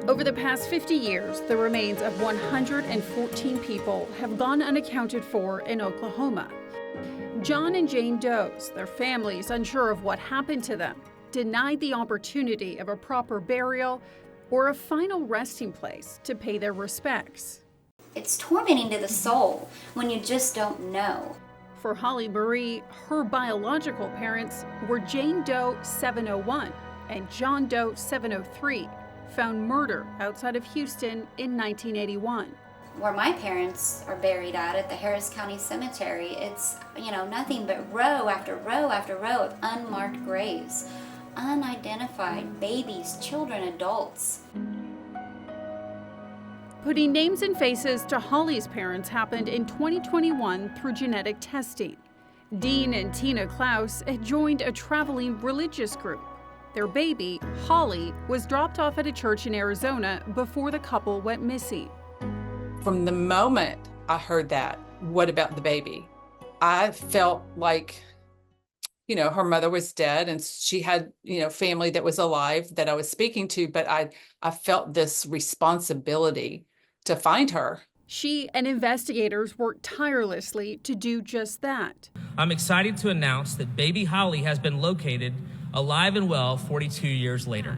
Over the past 50 years, the remains of 114 people have gone unaccounted for in Oklahoma. John and Jane Doe's, their families unsure of what happened to them, denied the opportunity of a proper burial or a final resting place to pay their respects. It's tormenting to the soul when you just don't know. For Holly Marie, her biological parents were Jane Doe 701 and John Doe 703, found murdered outside of Houston in 1981. Where my parents are buried at the Harris County Cemetery, it's, nothing but row after row after row of unmarked graves, unidentified babies, children, adults. Putting names and faces to Holly's parents happened in 2021 through genetic testing. Dean and Tina Klaus had joined a traveling religious group. Their baby, Holly, was dropped off at a church in Arizona before the couple went missing. From the moment I heard that, what about the baby? I felt like, her mother was dead and she had, family that was alive that I was speaking to, but I felt this responsibility to find her. She and investigators worked tirelessly to do just that. I'm excited to announce that baby Holly has been located alive and well 42 years later.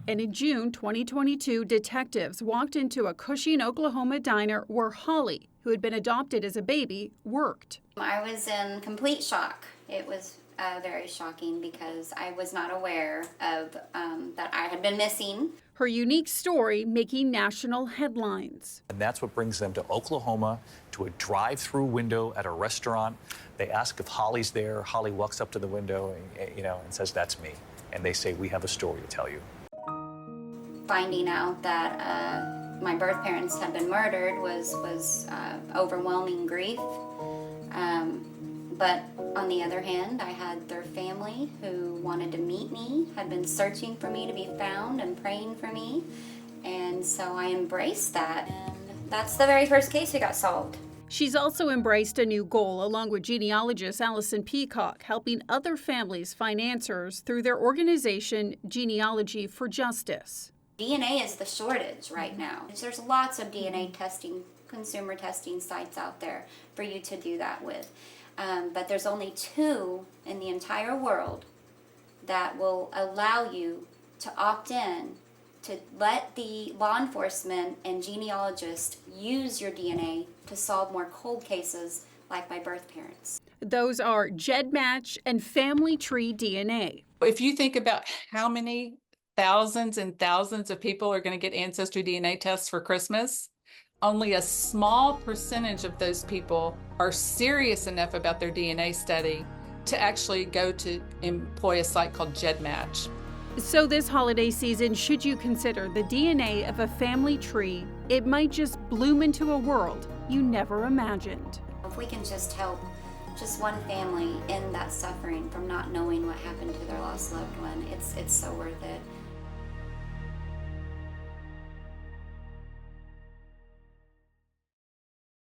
And in June 2022, detectives walked into a Cushing, Oklahoma diner where Holly, who had been adopted as a baby, worked. I was in complete shock. It was very shocking because I was not aware of that I had been missing. Her unique story making national headlines. And that's what brings them to Oklahoma, to a drive-through window at a restaurant. They ask if Holly's there. Holly walks up to the window and says, "That's me." And they say, "We have a story to tell you." Finding out that my birth parents had been murdered was overwhelming grief. But on the other hand, I had their family who wanted to meet me, had been searching for me to be found and praying for me. And so I embraced that. And that's the very first case we got solved. She's also embraced a new goal along with genealogist Allison Peacock, helping other families find answers through their organization, Genealogy for Justice. DNA is the shortage right now. There's lots of DNA testing, consumer testing sites out there for you to do that with. But there's only 2 in the entire world that will allow you to opt in to let the law enforcement and genealogists use your DNA to solve more cold cases like my birth parents. Those are GEDmatch and Family Tree DNA. If you think about how many thousands and thousands of people are going to get ancestry DNA tests for Christmas, only a small percentage of those people are serious enough about their DNA study to actually go to employ a site called GEDmatch. So this holiday season, should you consider the DNA of a family tree, it might just bloom into a world you never imagined. If we can just help just one family end that suffering from not knowing what happened to their lost loved one, it's so worth it.